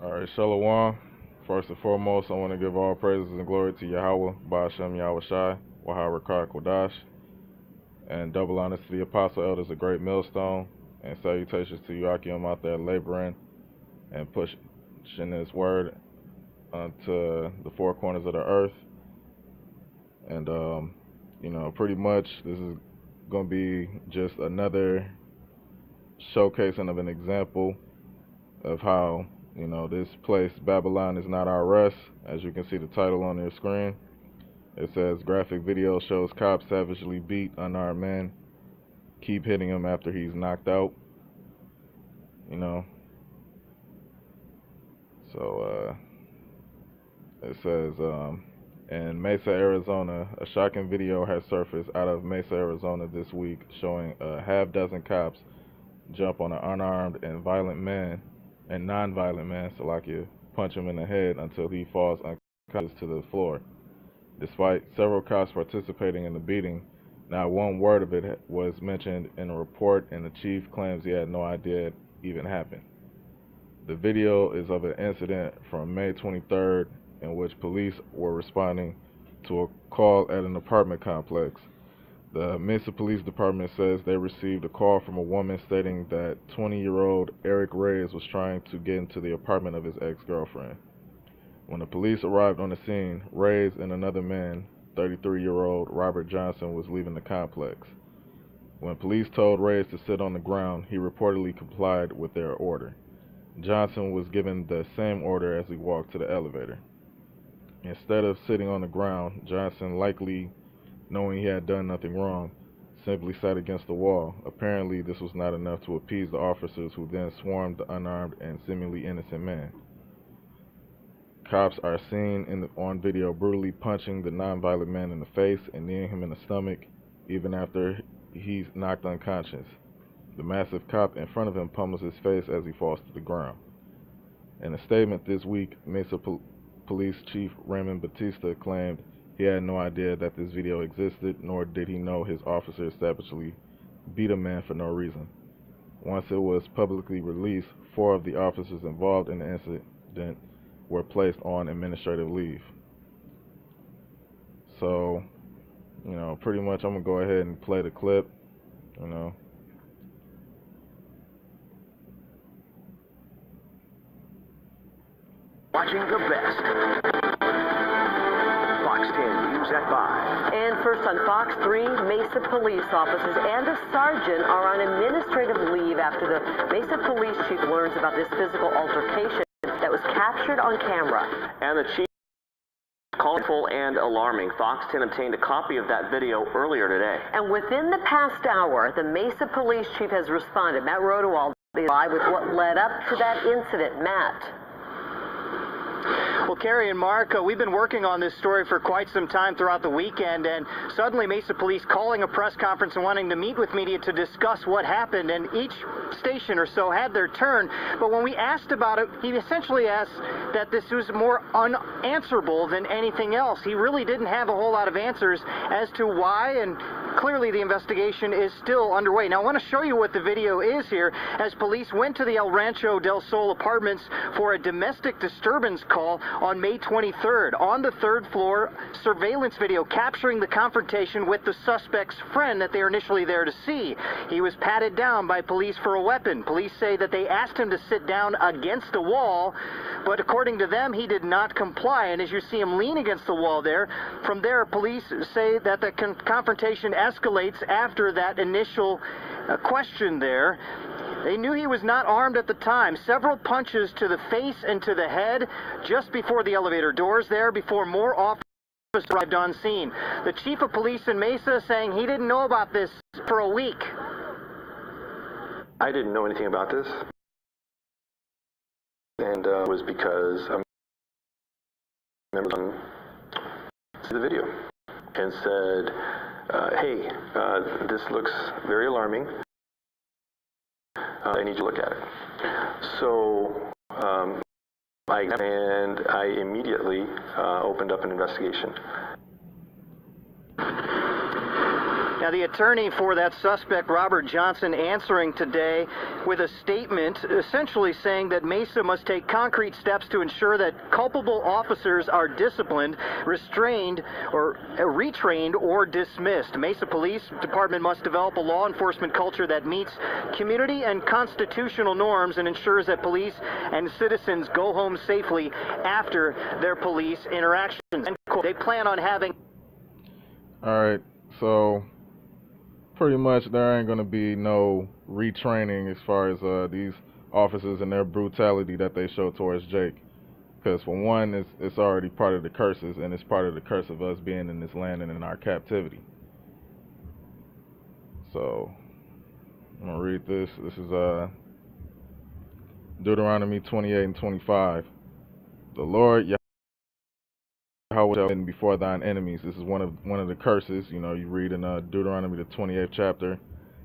All right, Shalom. First and foremost, I want to give all praises and glory to Yahweh, Ba'ashem Yahweh Shai, Wahai Kodash, and double honors to the apostle elders of Great Millstone, and salutations to you, Akim, out there laboring and pushing His word onto the four corners of the earth. And, pretty much this is going to be just another showcasing of an example of how this place, Babylon, is not our rest. As you can see the title on your screen, it says, graphic video shows cops savagely beat unarmed man, keep hitting him after he's knocked out. So it says, in Mesa, Arizona, a shocking video has surfaced out of Mesa, Arizona this week showing a half-dozen cops jump on an unarmed and non-violent man, Salakia, punch him in the head until he falls unconscious to the floor. Despite several cops participating in the beating, not one word of it was mentioned in a report, and the chief claims he had no idea it even happened. The video is of an incident from May 23rd in which police were responding to a call at an apartment complex. The Mesa Police Department says they received a call from a woman stating that 20-year-old Eric Reyes was trying to get into the apartment of his ex-girlfriend. When the police arrived on the scene, Reyes and another man, 33-year-old Robert Johnson, was leaving the complex. When police told Reyes to sit on the ground, he reportedly complied with their order. Johnson was given the same order as he walked to the elevator. Instead of sitting on the ground, Johnson, likely knowing he had done nothing wrong, simply sat against the wall. Apparently, this was not enough to appease the officers, who then swarmed the unarmed and seemingly innocent man. Cops are seen on video brutally punching the non-violent man in the face and kneeing him in the stomach, even after he's knocked unconscious. The massive cop in front of him pummels his face as he falls to the ground. In a statement this week, Mesa Police Chief Raymond Batista claimed he had no idea that this video existed, nor did he know his officers savagely beat a man for no reason. Once it was publicly released, 4 of the officers involved in the incident were placed on administrative leave. So, pretty much I'm going to go ahead and play the clip, Watching the best. Fox 10 News at 5. And first on Fox 3, Mesa police officers and a sergeant are on administrative leave after the Mesa police chief learns about this physical altercation that was captured on camera. And the chief colorful and alarming. Fox 10 obtained a copy of that video earlier today. And within the past hour, the Mesa police chief has responded. Matt Rodewald is live with what led up to that incident. Matt. Well, Carrie and Mark, we've been working on this story for quite some time throughout the weekend, and suddenly Mesa Police calling a press conference and wanting to meet with media to discuss what happened, and each station or so had their turn. But when we asked about it, he essentially asked that this was more unanswerable than anything else. He really didn't have a whole lot of answers as to why, and clearly the investigation is still underway. Now, I want to show you what the video is here, as police went to the El Rancho del Sol apartments for a domestic disturbance call on May 23rd. On the 3rd floor, surveillance video capturing the confrontation with the suspect's friend that they were initially there to see. He was patted down by police for a weapon. Police say that they asked him to sit down against a wall, but according to them, he did not comply. And as you see him lean against the wall there, from there, police say that the confrontation escalates after that initial question there. They knew he was not armed at the time. Several punches to the face and to the head just before the elevator doors there, before more officers arrived on scene. The chief of police in Mesa saying he didn't know about this for a week. I didn't know anything about this. And it was because members see the video and said, hey, this looks very alarming. I need you to look at it. So I immediately opened up an investigation. Now, the attorney for that suspect, Robert Johnson, answering today with a statement essentially saying that Mesa must take concrete steps to ensure that culpable officers are disciplined, restrained, or retrained or dismissed. Mesa Police Department must develop a law enforcement culture that meets community and constitutional norms and ensures that police and citizens go home safely after their police interactions. They plan on having... All right, so pretty much there ain't going to be no retraining as far as these officers and their brutality that they show towards Jake. Because for one, it's already part of the curses, and it's part of the curse of us being in this land and in our captivity. So I'm going to read this. This is Deuteronomy 28 and 25. The Lord Yahweh shall win before thine enemies. This is one of the curses. You know, you read in Deuteronomy the 28th chapter.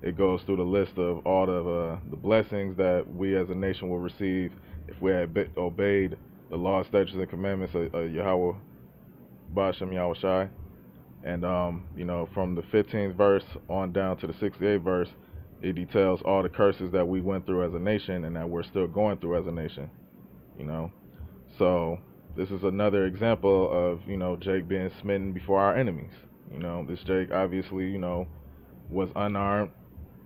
It goes through the list of all the blessings that we as a nation will receive if we had obeyed the law, statutes, and commandments of Yahweh Ba'ashem Yahweh Shai. And you know, from the 15th verse on down to the 68th verse, it details all the curses that we went through as a nation and that we're still going through as a nation. You know, so this is another example of, you know, Jake being smitten before our enemies. You know, this Jake obviously, you know, was unarmed.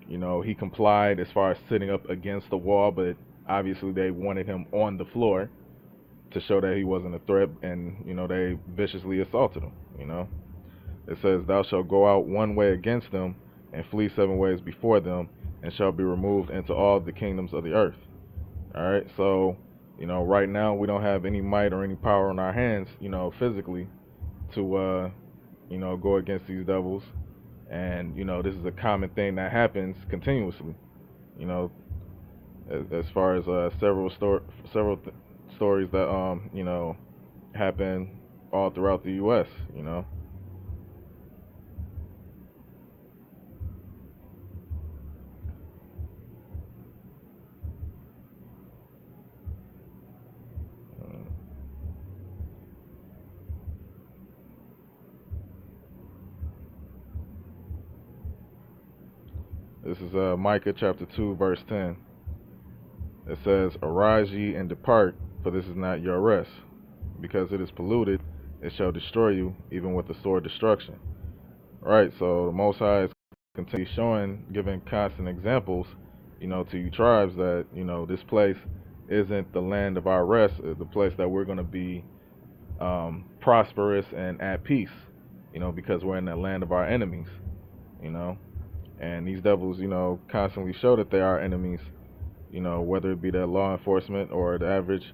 You know, he complied as far as sitting up against the wall, but obviously they wanted him on the floor to show that he wasn't a threat, and, you know, they viciously assaulted him. You know, it says, thou shalt go out one way against them and flee 7 ways before them, and shall be removed into all the kingdoms of the earth. All right, so, you know, right now we don't have any might or any power in our hands, you know, physically to, you know, go against these devils. And, you know, this is a common thing that happens continuously, you know, as far as several stories that, you know, happen all throughout the U.S., you know. This is Micah chapter 2, verse 10. It says, arise ye and depart, for this is not your rest. Because it is polluted, it shall destroy you, even with the sword destruction. Right, so the Most High is continually showing, giving constant examples, you know, to you tribes that, you know, this place isn't the land of our rest, the place that we're going to be prosperous and at peace, you know, because we're in the land of our enemies, you know. And these devils, you know, constantly show that they are enemies, you know, whether it be the law enforcement or the average,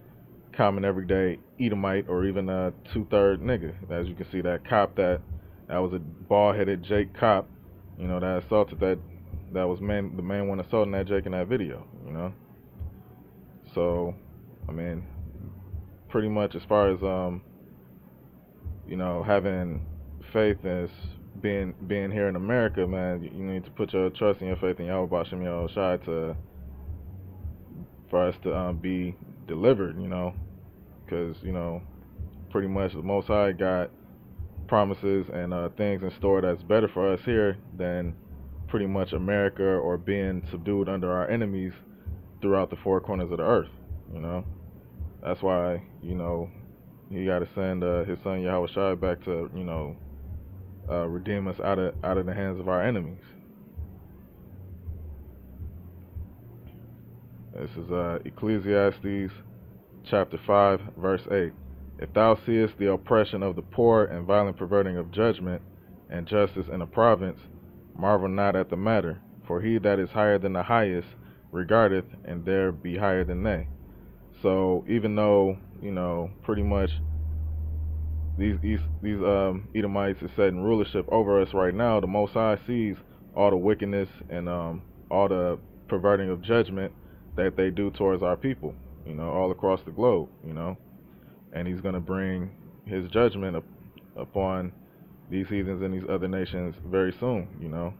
common, everyday Edomite, or even a 2/3 nigga. As you can see, that cop that was a bald-headed Jake cop, you know, that assaulted that was the main one assaulting that Jake in that video, you know. So, I mean, pretty much as far as, you know, having faith as being here in America, man, you need to put your trust and your faith in Yahweh Ba'ashem Yahweh Shai for us to be delivered, you know, because, you know, pretty much the Most High got promises and things in store that's better for us here than pretty much America or being subdued under our enemies throughout the 4 corners of the earth, you know. That's why, you know, he got to send his son Yahweh Shai back to, you know, redeem us out of the hands of our enemies. This is Ecclesiastes chapter 5, verse 8. If thou seest the oppression of the poor and violent perverting of judgment and justice in a province, marvel not at the matter, for he that is higher than the highest regardeth, and there be higher than they. So even though, you know, pretty much these Edomites is setting rulership over us right now, the Most High sees all the wickedness and all the perverting of judgment that they do towards our people, you know, all across the globe, you know. And he's going to bring his judgment upon these heathens and these other nations very soon, you know.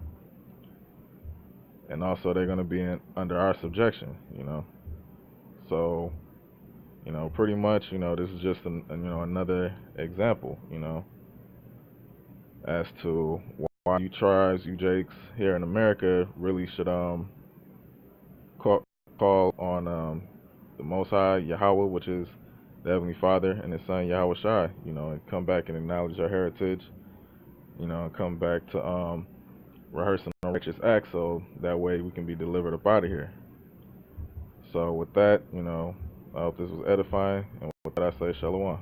And also they're going to be under our subjection, you know. So, you know, pretty much, you know, this is just you know, another example, you know, as to you tribes, you Jakes here in America really should call on the Most High Yahweh, which is the Heavenly Father, and His Son Yahweh Shai. And come back and acknowledge our heritage. And come back to rehearsing our righteous acts, so that way we can be delivered up out of here. So with that, I hope this was edifying, and with that I say Shalom.